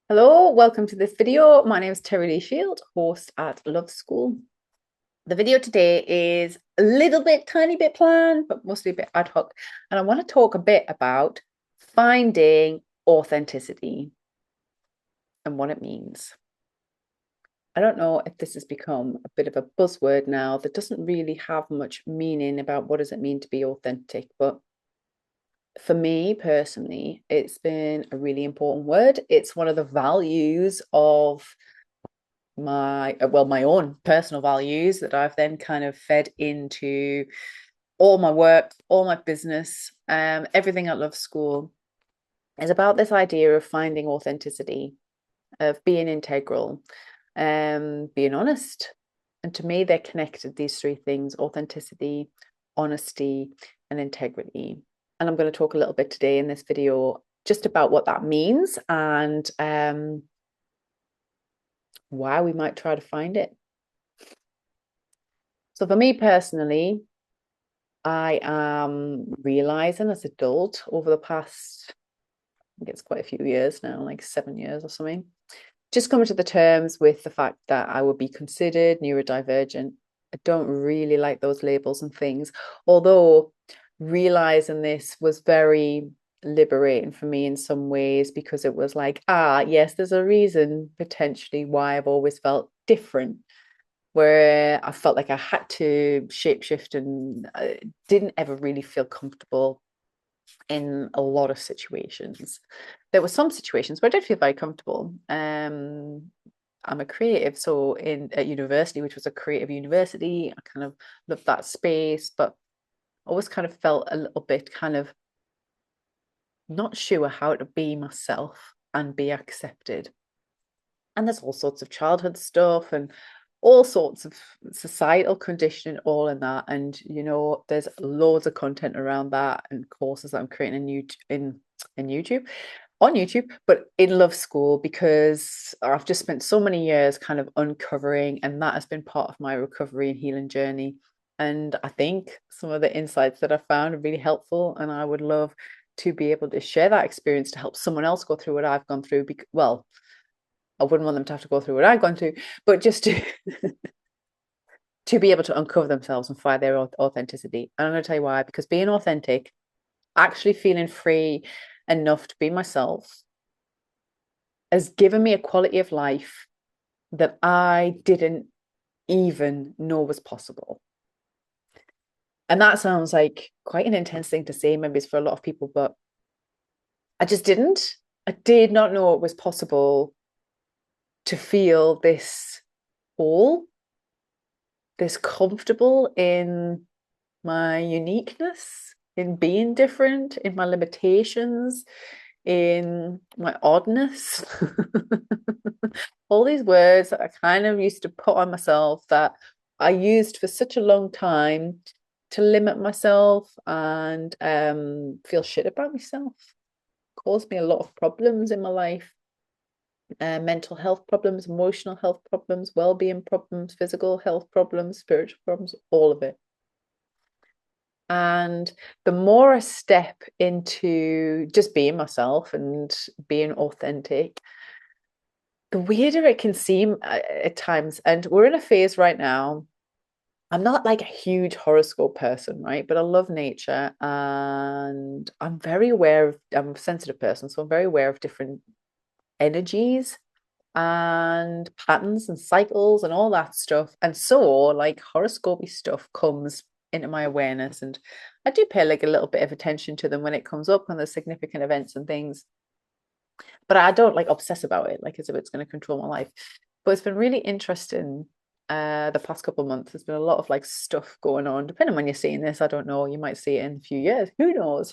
Hello, welcome to this video. My name is Terri Lee-Shield, host at Love School. The video today is a little bit, tiny bit planned, but mostly a bit ad hoc. And I want to talk a bit about finding authenticity and what it means. I don't know if this has become a bit of a buzzword now that doesn't really have much meaning about what does it mean to be authentic, but for me personally, it's been a really important word. It's one of the values of my own personal values that I've then kind of fed into all my work, all my business, everything at Love School is about this idea of finding authenticity, of being integral, being honest. And to me, they're connected, these three things: authenticity, honesty, and integrity. And I'm going to talk a little bit today in this video just about what that means and why we might try to find it. So for me personally, I am realizing as an adult over the past, I think it's quite a few years now, like 7 years or something, just coming to the terms with the fact that I would be considered neurodivergent. I don't really like those labels and things, although realizing this was very liberating for me in some ways because it was like, yes, there's a reason potentially why I've always felt different, where I felt like I had to shapeshift and I didn't ever really feel comfortable in a lot of situations. There were some situations where I did feel very comfortable. I'm a creative, so at university, which was a creative university, I kind of loved that space, but always kind of felt a little bit kind of not sure how to be myself and be accepted. And there's all sorts of childhood stuff and all sorts of societal conditioning, all in that. And there's loads of content around that and courses that I'm creating in YouTube, on YouTube, but in Love School, because I've just spent so many years kind of uncovering, and that has been part of my recovery and healing journey. And I think some of the insights that I found are really helpful, and I would love to be able to share that experience to help someone else go through what I've gone through. Well, I wouldn't want them to have to go through what I've gone through, but just to to be able to uncover themselves and find their authenticity. And I'm going to tell you why, because being authentic, actually feeling free enough to be myself, has given me a quality of life that I didn't even know was possible. And that sounds like quite an intense thing to say, maybe it's for a lot of people, but I just didn't. I did not know it was possible to feel this whole, this comfortable in my uniqueness, in being different, in my limitations, in my oddness. All these words that I kind of used to put on myself that I used for such a long time to limit myself and feel shit about myself. Caused me a lot of problems in my life. Mental health problems, emotional health problems, well-being problems, physical health problems, spiritual problems, all of it. And the more I step into just being myself and being authentic, the weirder it can seem at times. And we're in a phase right now. I'm not like a huge horoscope person, right? But I love nature and I'm very aware of, I'm a sensitive person, so I'm very aware of different energies and patterns and cycles and all that stuff. And so like horoscopy stuff comes into my awareness, and I do pay like a little bit of attention to them when it comes up on the significant events and things, but I don't like obsess about it like as if it's going to control my life. But it's been really interesting the past couple of months. There's been a lot of like stuff going on. Depending on when you're seeing this, I don't know, you might see it in a few years, who knows.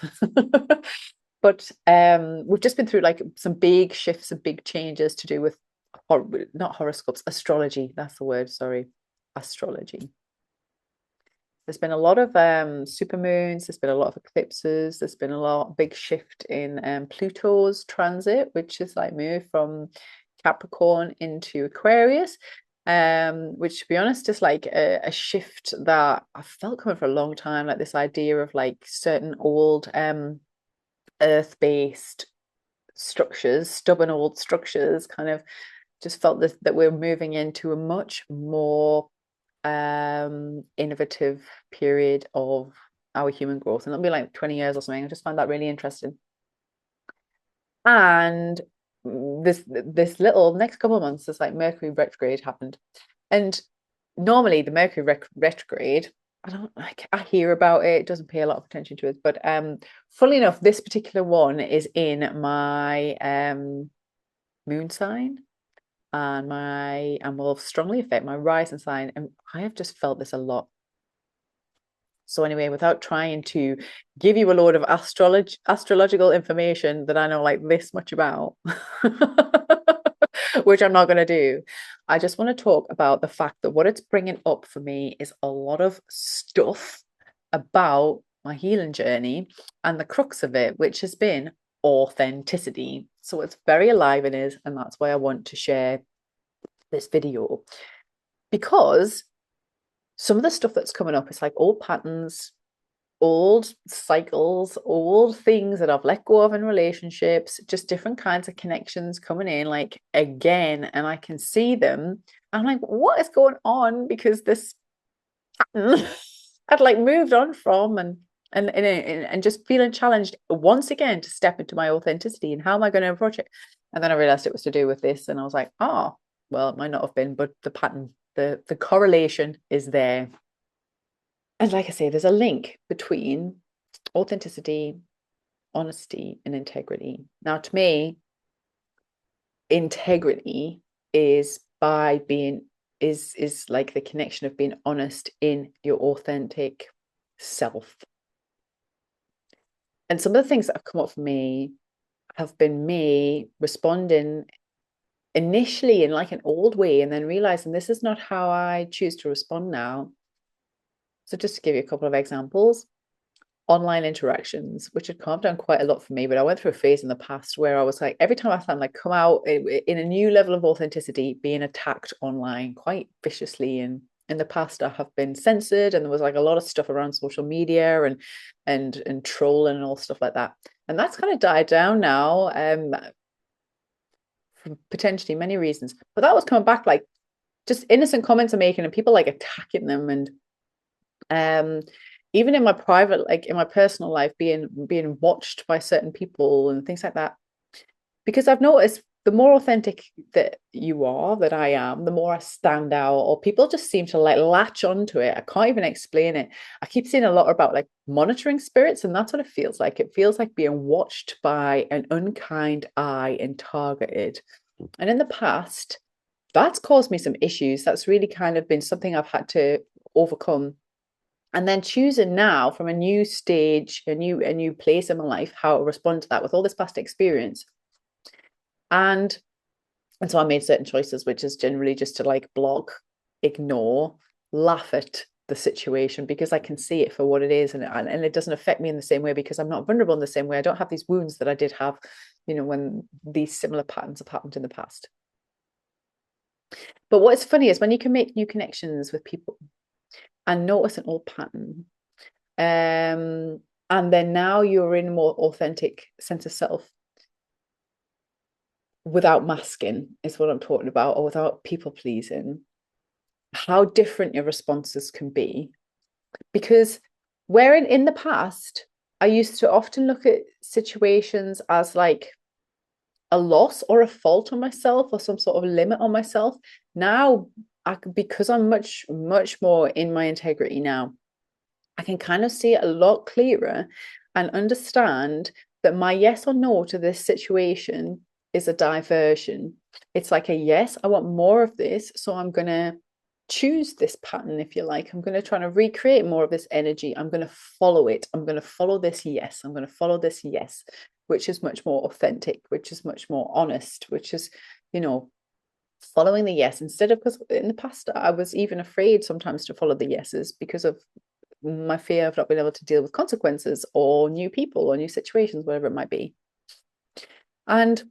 But we've just been through like some big shifts and big changes to do with not horoscopes, astrology. That's the word, sorry. Astrology. There's been a lot of supermoons, there's been a lot of eclipses, there's been a lot big shift in Pluto's transit, which is like moved from Capricorn into Aquarius, which to be honest is like a shift that I felt coming for a long time, like this idea of like certain old earth-based structures, stubborn old structures, kind of just felt that we're moving into a much more innovative period of our human growth. And it'll be like 20 years or something. I just find that really interesting. And this little next couple of months, this like Mercury retrograde happened. And normally the Mercury retrograde, I don't like, I hear about it, doesn't pay a lot of attention to it, but funnily enough, this particular one is in my moon sign, and will strongly affect my rising sign, and I have just felt this a lot. So anyway, without trying to give you a load of astrological information that I know like this much about, which I'm not going to do, I just want to talk about the fact that what it's bringing up for me is a lot of stuff about my healing journey and the crux of it, which has been authenticity. So it's very alive in it, and that's why I want to share this video, because some of the stuff that's coming up is like old patterns, old cycles, old things that I've let go of in relationships, just different kinds of connections coming in like again, and I can see them. I'm like, what is going on? Because this pattern I'd like moved on from, and just feeling challenged once again to step into my authenticity, and how am I going to approach it? And then I realized it was to do with this, and I was like, oh, well, it might not have been, but the pattern, the correlation is there. And like I say, there's a link between authenticity, honesty, and integrity. Now, to me, integrity is like the connection of being honest in your authentic self. And some of the things that have come up for me have been me responding initially in like an old way, and then realizing this is not how I choose to respond now. So just to give you a couple of examples, online interactions, which had calmed down quite a lot for me, but I went through a phase in the past where I was like, every time I found like come out in a new level of authenticity, being attacked online quite viciously. And in the past I have been censored, and there was like a lot of stuff around social media and trolling and all stuff like that. And that's kind of died down now, for potentially many reasons. But that was coming back, like just innocent comments I'm making and people like attacking them, and even in my private, like in my personal life, being watched by certain people and things like that. Because I've noticed the more authentic that you are, that I am, the more I stand out, or people just seem to like latch onto it. I can't even explain it. I keep seeing a lot about like monitoring spirits, and that's what it feels like. It feels like being watched by an unkind eye and targeted. And in the past, that's caused me some issues. That's really kind of been something I've had to overcome. And then choosing now from a new stage, a new place in my life, how to respond to that with all this past experience. And so I made certain choices, which is generally just to like block, ignore, laugh at the situation, because I can see it for what it is, and it doesn't affect me in the same way, because I'm not vulnerable in the same way. I don't have these wounds that I did have, when these similar patterns have happened in the past. But what's funny is when you can make new connections with people and notice an old pattern, and then now you're in a more authentic sense of self without masking, is what I'm talking about, or without people pleasing, how different your responses can be. Because where in the past, I used to often look at situations as like a loss or a fault on myself, or some sort of limit on myself. Now, because I'm much more in my integrity now, I can kind of see it a lot clearer and understand that my yes or no to this situation is a diversion. It's like a yes, I want more of this, so I'm going to choose this pattern, if you like. I'm going to try to recreate more of this energy. I'm going to follow it. I'm going to follow this yes. I'm going to follow this yes, which is much more authentic, which is much more honest, which is, following the yes, instead of, because in the past I was even afraid sometimes to follow the yeses because of my fear of not being able to deal with consequences or new people or new situations, whatever it might be. And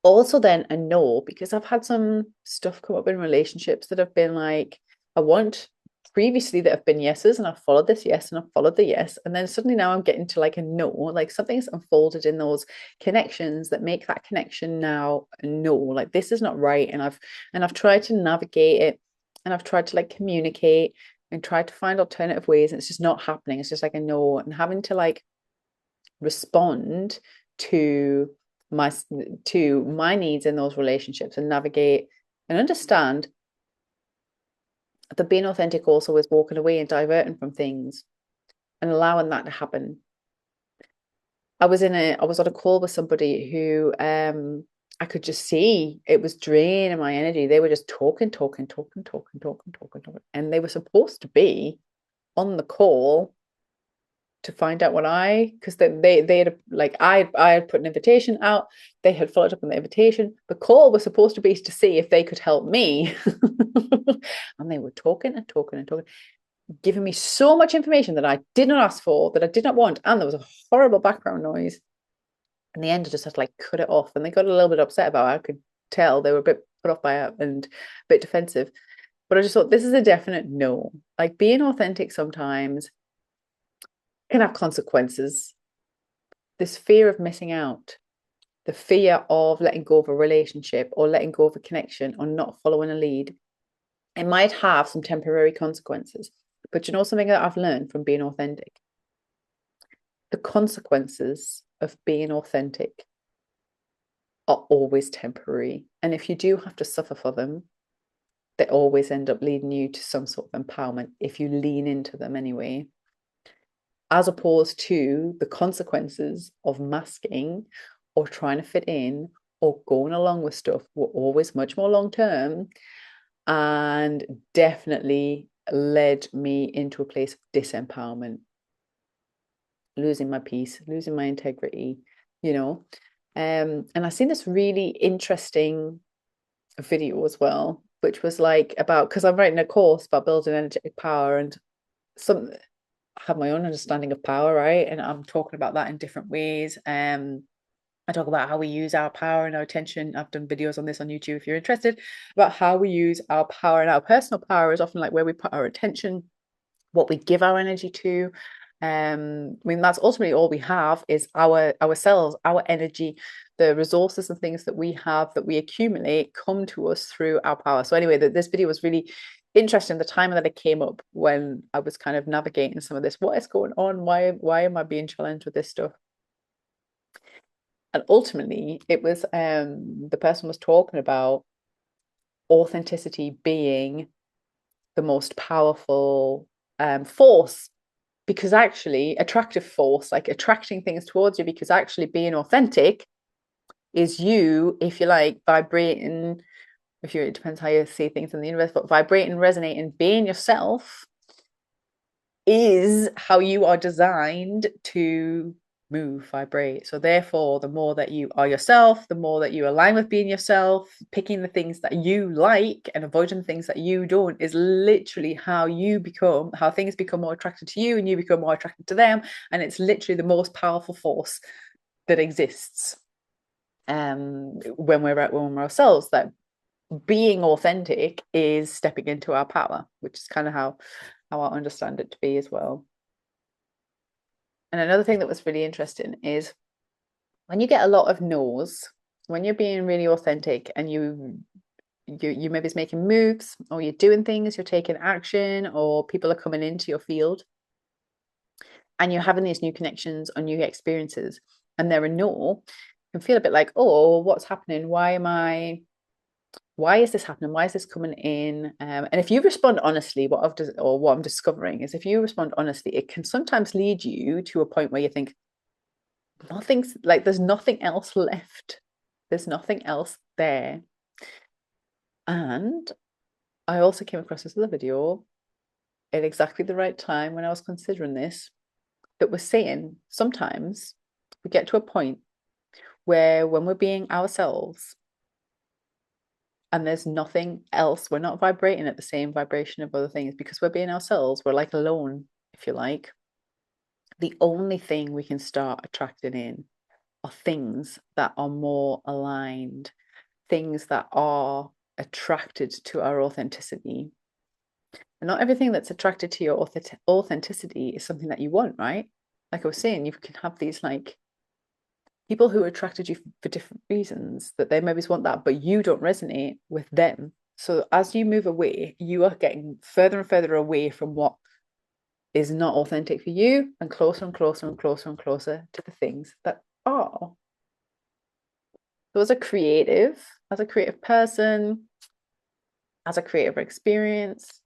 also then a no, because I've had some stuff come up in relationships that have been like, I want previously that have been yeses, and I've followed this yes, and I've followed the yes, and then suddenly now I'm getting to like a no, like something's unfolded in those connections that make that connection now a no, like this is not right. And I've tried to navigate it, and I've tried to like communicate and tried to find alternative ways, and it's just not happening. It's just like a no, and having to like respond to my needs in those relationships and navigate and understand that being authentic also is walking away and diverting from things and allowing that to happen. I was on a call with somebody who I could just see it was draining my energy. They were just talking. And they were supposed to be on the call to find out because they had like I had put an invitation out. They had followed up on the invitation. The call was supposed to be to see if they could help me. And they were talking, giving me so much information that I did not ask for, that I did not want. And there was a horrible background noise. In the end, I just had to like cut it off. And they got a little bit upset about it. I could tell they were a bit put off by it and a bit defensive. But I just thought, this is a definite no. Like, being authentic sometimes can have consequences. This fear of missing out, the fear of letting go of a relationship or letting go of a connection or not following a lead, it might have some temporary consequences. But you know something that I've learned from being authentic? The consequences of being authentic are always temporary. And if you do have to suffer for them, they always end up leading you to some sort of empowerment if you lean into them anyway. As opposed to the consequences of masking or trying to fit in or going along with stuff were always much more long term and definitely led me into a place of disempowerment, losing my peace, losing my integrity, you know. And I seen this really interesting video as well, which was like about, because I'm writing a course about building energetic power, and some have my own understanding of power, right? And I'm talking about that in different ways. I talk about how we use our power and our attention. I've done videos on this on YouTube if you're interested, about how we use our power. And our personal power is often like where we put our attention, what we give our energy to. I mean, that's ultimately all we have is ourselves, our energy, the resources and things that we have that we accumulate come to us through our power. So anyway, this video was really interesting. The time that it came up when I was kind of navigating some of this. What is going on? Why am I being challenged with this stuff? And ultimately, it was the person was talking about authenticity being the most powerful force, because actually attractive force, like attracting things towards you, because actually being authentic is you, if you like, vibrating, it depends how you see things in the universe, but vibrating, resonating, being yourself is how you are designed to move, vibrate. So therefore, the more that you are yourself, the more that you align with being yourself, picking the things that you like and avoiding things that you don't, is literally how things become more attracted to you and you become more attracted to them. And it's literally the most powerful force that exists when we're ourselves. That being authentic is stepping into our power, which is kind of how I understand it to be as well. And another thing that was really interesting is when you get a lot of no's, when you're being really authentic and you maybe making moves, or you're doing things, you're taking action, or people are coming into your field and you're having these new connections or new experiences, and there are no, you can feel a bit like, oh, what's happening? Why is this happening? Why is this coming in? And if you respond honestly, what I'm discovering is, if you respond honestly, it can sometimes lead you to a point where you think, there's nothing else left. There's nothing else there. And I also came across this other video at exactly the right time when I was considering this, that was saying sometimes we get to a point where when we're being ourselves and there's nothing else, we're not vibrating at the same vibration of other things, because we're being ourselves, we're like alone, if you like. The only thing we can start attracting in are things that are more aligned, things that are attracted to our authenticity. And not everything that's attracted to your authenticity is something that you want, right? Like I was saying, you can have these like people who attracted you for different reasons, that they maybe want that, but you don't resonate with them. So as you move away, you are getting further and further away from what is not authentic for you, and closer and closer and closer and closer to the things that are. So as a creative person, as a creative experience,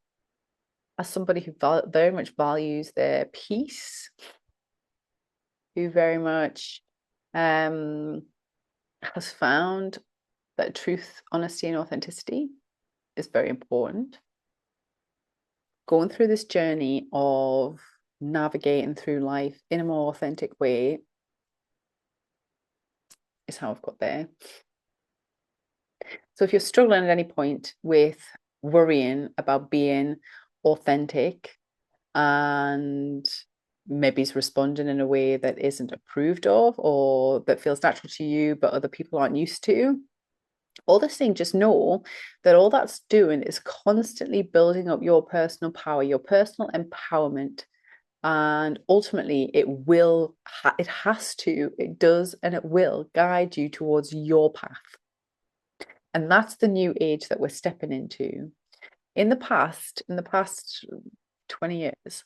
as somebody who very much values their peace, who very much has found that truth, honesty, and authenticity is very important. Going through this journey of navigating through life in a more authentic way is how I've got there. So if you're struggling at any point with worrying about being authentic and maybe is responding in a way that isn't approved of or that feels natural to you but other people aren't used to, all this thing, just know that all that's doing is constantly building up your personal power, your personal empowerment. And ultimately, it does, and it will guide you towards your path. And that's the new age that we're stepping into. In the past 20 years,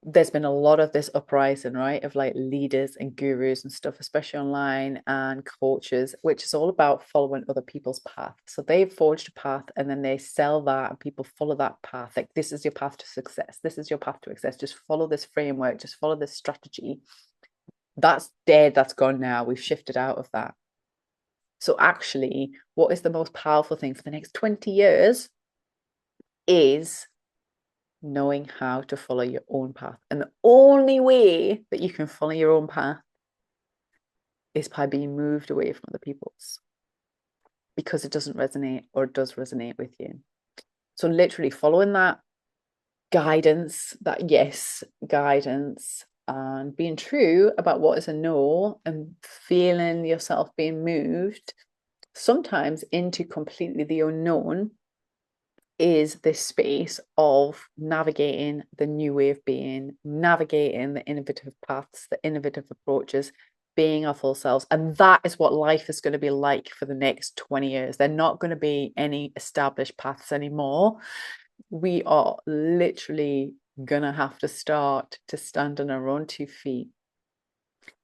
there's been a lot of this uprising, right, of like leaders and gurus and stuff, especially online, and coaches, which is all about following other people's path. So they've forged a path and then they sell that and people follow that path. Like, this is your path to success. This is your path to success. Just follow this framework. Just follow this strategy. That's dead. That's gone now. We've shifted out of that. So actually, what is the most powerful thing for the next 20 years is knowing how to follow your own path. And the only way that you can follow your own path is by being moved away from other people's, because it doesn't resonate, or it does resonate with you. So literally following that guidance, guidance, and being true about what is a no, and feeling yourself being moved sometimes into completely the unknown, is this space of navigating the new way of being, navigating the innovative paths, the innovative approaches, being our full selves. And that is what life is going to be like for the next 20 years. They're not going to be any established paths anymore. We are literally going to have to start to stand on our own 2 feet.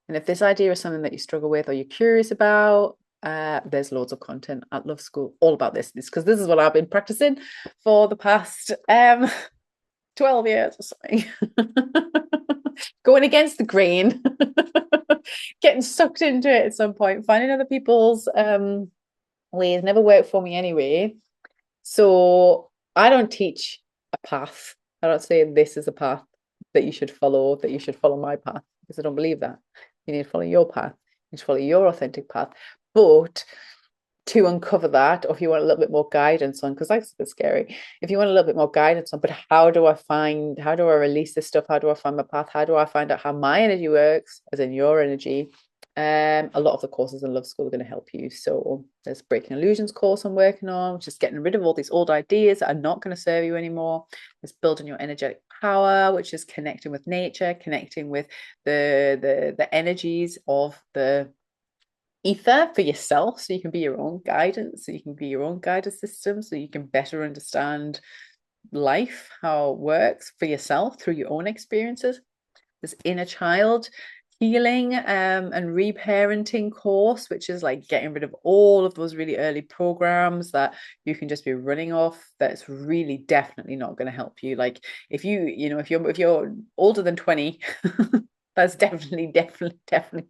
And if this idea is something that you struggle with or you're curious about, there's loads of content at Love School all about this, because this is what I've been practicing for the past 12 years or something. Going against the grain, getting sucked into it at some point, finding other people's ways never worked for me anyway. So I don't teach a path. I don't say this is a path that you should follow, that you should follow my path, because I don't believe that. You need to follow your path. You need to follow your authentic path. But to uncover that, or if you want a little bit more guidance on, because that's a bit scary, if you want a little bit more guidance on, but how do I release this stuff? How do I find my path? How do I find out how my energy works, as in your energy? A lot of the courses in Love School are going to help you. So there's Breaking Illusions course I'm working on, which is getting rid of all these old ideas that are not going to serve you anymore. There's Building Your Energetic Power, which is connecting with nature, connecting with the energies of the ether for yourself, so you can be your own guidance, so you can be your own guidance system, so you can better understand life, how it works for yourself through your own experiences. This Inner Child Healing and Reparenting course, which is like getting rid of all of those really early programs that you can just be running off, that's really definitely not going to help you. Like if you're older than 20 that's definitely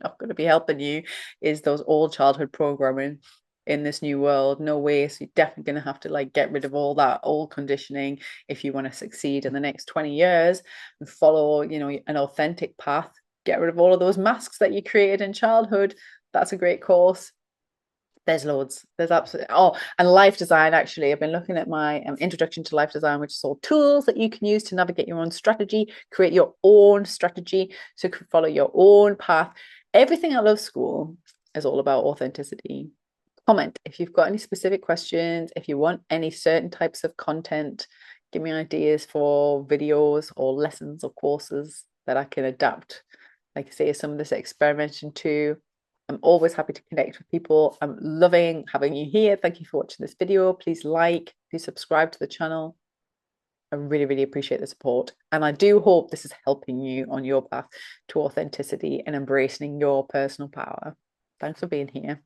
not going to be helping you, is those old childhood programming in this new world. No way. So you're definitely going to have to like get rid of all that old conditioning if you want to succeed in the next 20 years and follow, an authentic path. Get rid of all of those masks that you created in childhood. That's a great course. There's loads. There's absolutely. Oh, and life design. Actually, I've been looking at my introduction to life design, which is all tools that you can use to navigate your own strategy, create your own strategy, so you can follow your own path. Everything at Love School is all about authenticity, comment if you've got any specific questions, if you want any certain types of content, give me ideas for videos or lessons or courses that I can adapt, like I say, some of this experimentation to. I'm always happy to connect with people. I'm loving having you here. Thank you for watching this video. Please like, please subscribe to the channel. I really, really appreciate the support. And I do hope this is helping you on your path to authenticity and embracing your personal power. Thanks for being here.